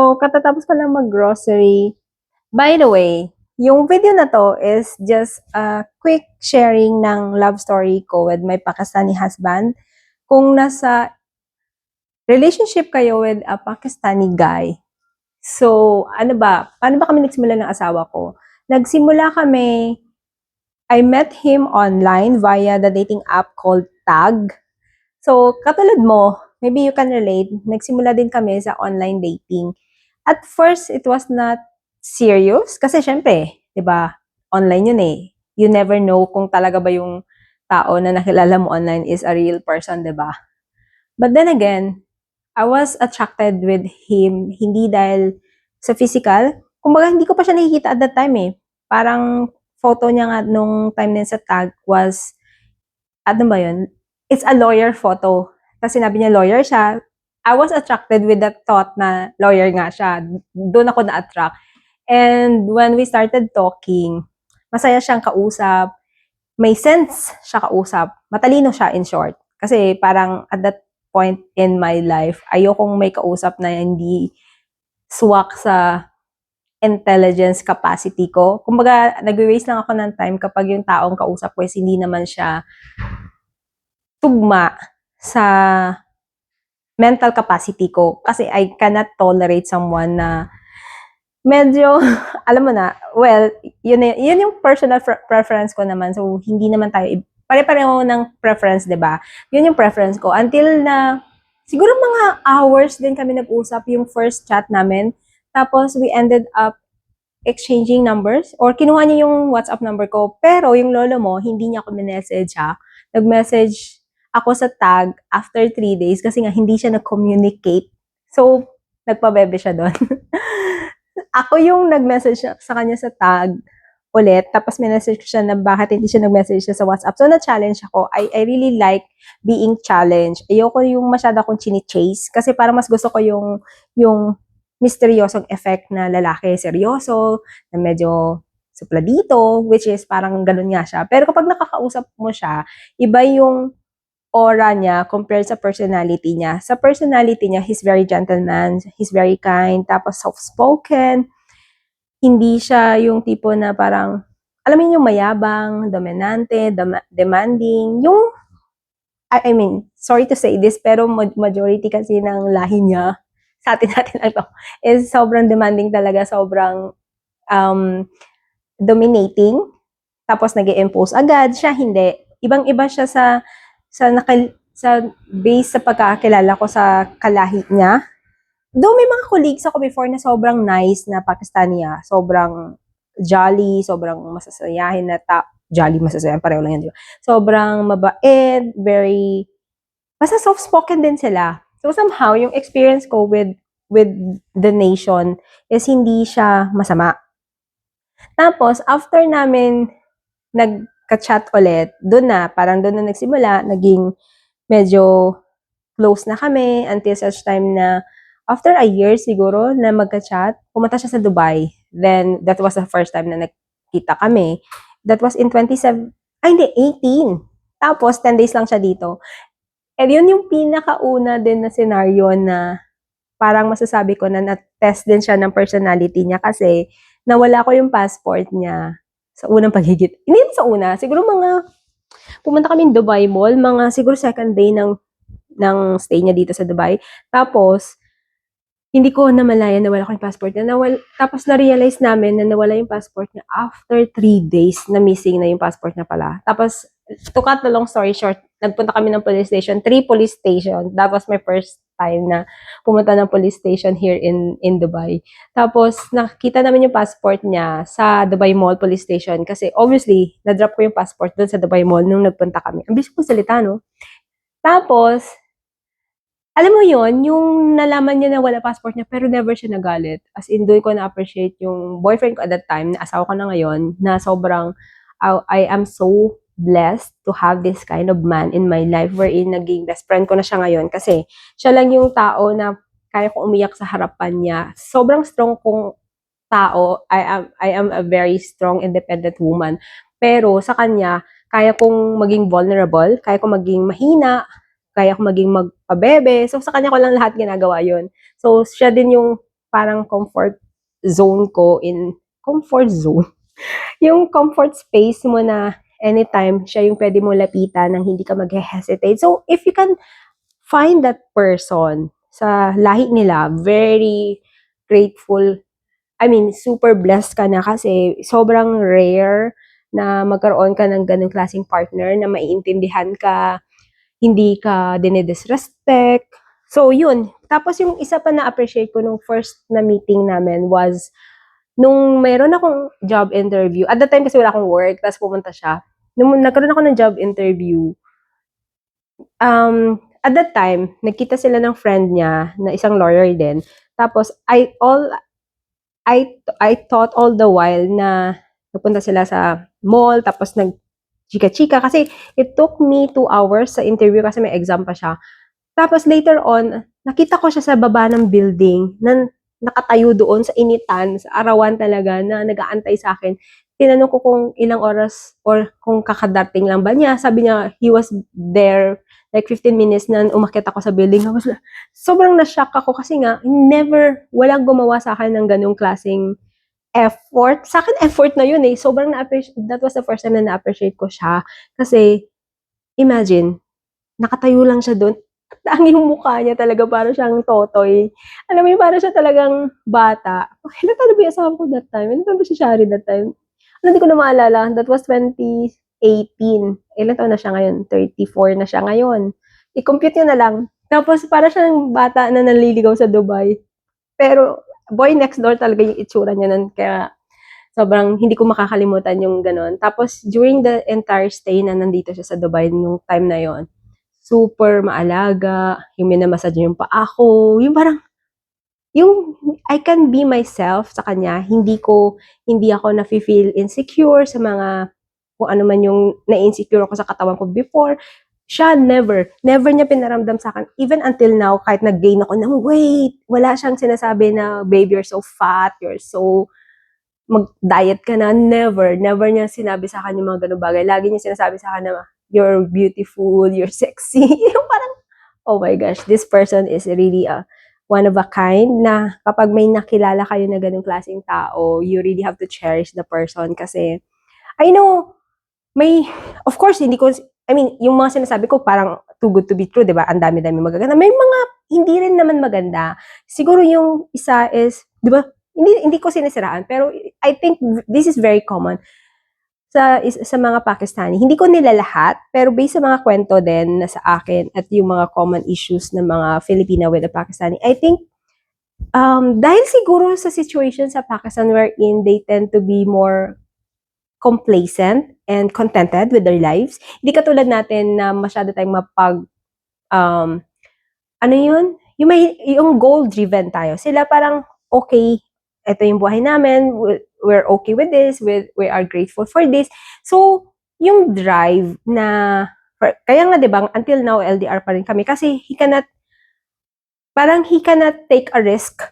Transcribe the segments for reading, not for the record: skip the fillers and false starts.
So, katatapos ko lang mag-grocery. By the way, yung video na to is just a quick sharing ng love story ko with my Pakistani husband. Kung nasa relationship kayo with a Pakistani guy, so ano ba, paano ba kami nagsimula ng asawa ko? Nagsimula kami, I met him online via the dating app called Tag. So, katulad mo, maybe you can relate, nagsimula din kami sa online dating. At first, it was not serious kasi syempre, 'di ba? Online 'yun eh. You never know kung talaga ba yung tao na nakilala mo online is a real person, 'di ba? But then again, I was attracted with him hindi dahil sa physical. Kumbaga hindi ko pa siya nakikita at that time eh. Parang photo niya nga nung time din sa tag was, ano ba 'yun? It's a lawyer photo. Tapos sinabi niya lawyer siya. I was attracted with the thought na lawyer nga siya. Doon ako na-attract. And when we started talking, masaya siyang kausap, may sense siya kausap, matalino siya in short. Kasi parang at that point in my life, ayokong may kausap na hindi swak sa intelligence capacity ko. Kumbaga, nag-waste lang ako ng time kapag yung taong kausap ko is hindi naman siya tugma sa mental capacity ko. Kasi I cannot tolerate someone na medyo, alam mo na, well, yun yung personal preference ko naman. So, hindi naman tayo, pare-pareho ng preference, di ba? Yun yung preference ko. Until na, siguro mga hours din kami nag-usap yung first chat namin. Tapos, we ended up exchanging numbers or kinuha niya yung WhatsApp number ko. Pero yung lolo mo, hindi niya ako minessage ha. Nag-message ako sa tag after 3 days kasi nga hindi siya nag-communicate. So, nagpabebe siya doon. Ako yung nag-message sa kanya sa tag ulit, tapos minessage ko siya na bakit hindi siya nag-message siya sa WhatsApp. So, na-challenge ako. I really like being challenged. Ayoko yung masyado akong chini-chase kasi parang mas gusto ko yung misteryosong effect na lalaki seryoso, na medyo supladito, which is parang ganun nga siya. Pero kapag nakakausap mo siya, iba yung aura niya compared sa personality niya. Sa personality niya, he's very gentleman, he's very kind, tapos soft-spoken. Hindi siya yung tipo na parang, alam mo yung mayabang, dominante, demanding. Yung, I mean, sorry to say this, pero majority kasi ng lahi niya, sa atin natin lang to, is sobrang demanding talaga, sobrang dominating. Tapos nag-i-impose agad, siya hindi. Ibang-iba siya sa base sa pagkakakilala ko sa kalahi niya. Though may mga colleagues ako before na sobrang nice na Pakistani sobrang jolly, sobrang masasayahin na jolly, masasayahin, pareho lang yan, di ba? Sobrang mabait, very, basta soft-spoken din sila. So somehow, yung experience ko with the nation is hindi siya masama. Tapos, after namin nagka-chat ulit, parang doon na nagsimula, naging medyo close na kami until such time na after a year siguro na magka-chat, pumunta siya sa Dubai. Then, that was the first time na nagkita kami. That was in 27, hindi, 18. Tapos, 10 days lang siya dito. And yun yung pinakauna din na scenario na parang masasabi ko na na-test din siya ng personality niya kasi nawala ko yung passport niya sa unang paghigit. Hindi sa una, siguro pumunta kami in Dubai Mall, mga siguro second day ng stay niya dito sa Dubai. Tapos, hindi ko namalayan na wala ko yung passport niya. Tapos na-realize namin na nawala yung passport niya after 3 days na missing na yung passport niya pala. Tapos, to cut the long story short, nagpunta kami ng police station, 3 police station. That was my first time na pumunta ng police station here in Dubai. Tapos, nakita namin yung passport niya sa Dubai Mall Police Station kasi obviously, na-drop ko yung passport doon sa Dubai Mall nung nagpunta kami. Ang bilis kong salita, no? Tapos, alam mo yon yung nalaman niya na wala passport niya pero never siya nagalit. As in, doon ko na-appreciate yung boyfriend ko at that time, na asawa ko na ngayon, na sobrang, I am so blessed to have this kind of man in my life wherein naging best friend ko na siya ngayon kasi siya lang yung tao na kaya ko umiyak sa harapan niya. Sobrang strong kong tao. I am a very strong, independent woman. Pero sa kanya, kaya kong maging vulnerable, kaya kong maging mahina, kaya ko maging magpabebe. So, sa kanya ko lang lahat ginagawa yun. So, siya din yung parang comfort zone ko comfort zone. Yung comfort space mo na anytime siya yung pwede mo lapitan nang hindi ka mag-hesitate. So, if you can find that person sa lahi nila, very grateful. I mean, super blessed ka na kasi sobrang rare na magkaroon ka ng ganung klaseng partner na maiintindihan ka, hindi ka dinidisrespect. So, yun. Tapos yung isa pa na-appreciate ko nung first na meeting namin was nung mayroon akong job interview. At that time kasi wala akong work, tapos pumunta siya. Nung nagkaroon ako ng job interview, at that time, nagkita sila ng friend niya na isang lawyer din. Tapos, I thought all the while na napunta sila sa mall, tapos chika-chika kasi it took me 2 hours sa interview kasi may exam pa siya. Tapos later on, nakita ko siya sa baba ng building na nakatayo doon sa initan, sa arawan talaga na nag-aantay sa akin. Tinanong ko kung ilang oras or kung kakadating lang ba niya. Sabi niya, he was there like 15 minutes na umakyat ako sa building. Sobrang na-shock ako kasi nga, walang gumawa sa akin ng ganung klaseng effort. Sa akin, effort na yun eh. Sobrang na-appreciate. That was the first time na na-appreciate ko siya. Kasi, imagine, nakatayo lang siya doon. Ang yung mukha niya talaga para siyang totoy. Alam mo yun, para siya talagang bata. Ilan taon na ba yung asawa ko that time? Ilan taon ba si Shari that time? Hindi ko na maalala. That was 2018. Ilan taon na siya ngayon? 34 na siya ngayon. I-compute nyo na lang. Tapos, para siyang bata na naliligaw sa Dubai. Pero, boy next door talaga yung itsura niya nun. Kaya, sobrang hindi ko makakalimutan yung ganon. Tapos, during the entire stay na nandito siya sa Dubai, nung time na yon, super maalaga, yung minamassage yung paa ko, yung parang, yung I can be myself sa kanya, hindi ako na-feel insecure sa mga, kung ano man yung na-insecure ako sa katawan ko before. Siya, never niya pinaramdam sa akin, even until now, kahit nag-gain ako ng weight, wala siyang sinasabi na, babe, you're so fat, you're so, mag-diet ka na, never niya sinabi sa akin yung mga ganung bagay. Lagi niya sinasabi sa akin na, you're beautiful, you're sexy, yung parang, oh my gosh, this person is really one of a kind na kapag may nakilala kayo na ganung klaseng tao, you really have to cherish the person kasi, I know, of course, yung mga sinasabi ko parang too good to be true, di ba? Ang dami-dami magaganda. May mga hindi rin naman maganda. Siguro yung isa is, di ba? Hindi ko sinisiraan, pero I think this is very common sa mga Pakistani. Hindi ko nila lahat, pero based sa mga kwento din na sa akin at yung mga common issues ng mga Filipina with the Pakistani, I think dahil siguro sa situation sa Pakistan wherein they tend to be more complacent and contented with their lives. Hindi katulad natin na masyado tayong ano yun? Yung goal-driven tayo. Sila parang, okay, ito yung buhay namin, we're okay with this, we are grateful for this. So, yung drive na, kaya nga diba, until now, LDR pa rin kami kasi he cannot take a risk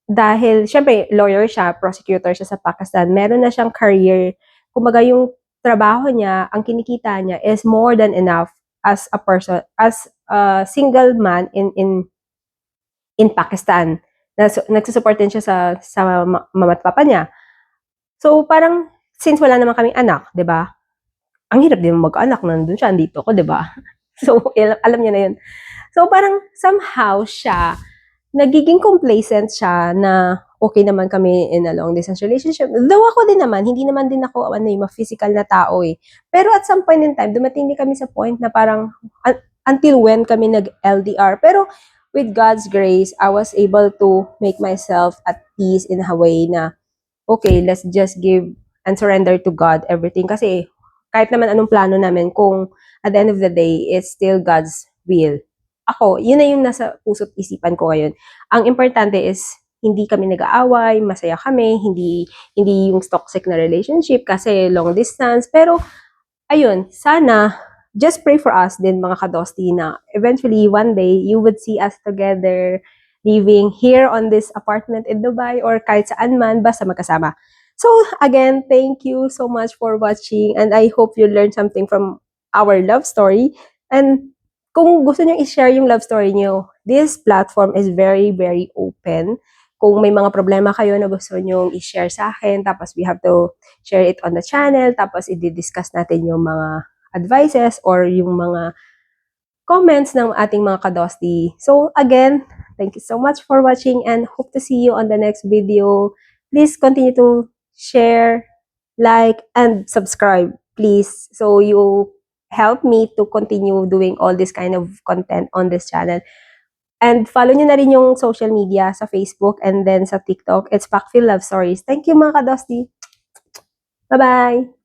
dahil, syempre, lawyer siya, prosecutor siya sa Pakistan, meron na siyang career, kumbaga yung trabaho niya, ang kinikita niya is more than enough as a person, as a single man in Pakistan. Nagsusupport din siya sa mama at papa niya. So, parang, since wala naman kaming anak, di ba? Ang hirap din mag-anak, nandun siya, andito ko, di ba? So, alam niya na yun. So, parang, somehow siya, nagiging complacent siya na okay naman kami in a long distance relationship. Though ako din naman, hindi naman din ako, ma-physical na tao eh. Pero at some point in time, dumating din kami sa point na parang, until when kami nag-LDR. Pero, with God's grace, I was able to make myself at peace in a way na, okay, let's just give and surrender to God everything. Kasi kahit naman anong plano namin, kung at the end of the day, it's still God's will. Ako, yun na yung nasa puso't isipan ko ngayon. Ang importante is, hindi kami nag-aaway, masaya kami, hindi yung toxic na relationship kasi long distance. Pero, ayun, sana, just pray for us din mga kadosti na eventually one day you would see us together living here on this apartment in Dubai or kahit saan man basta magkasama. So again, thank you so much for watching and I hope you learned something from our love story. And kung gusto niyo i-share yung love story niyo, this platform is very, very open. kung may mga problema kayo na gusto nyong i-share sa akin, tapos we have to share it on the channel, tapos i-discuss natin yung mga advices or yung mga comments ng ating mga kadosti. So again, thank you so much for watching and hope to see you on the next video. Please continue to share, like, and subscribe, please. So you help me to continue doing all this kind of content on this channel. And follow nyo na rin yung social media sa Facebook and then sa TikTok. It's Pakfil Love Stories. Thank you mga kadosti. Bye-bye!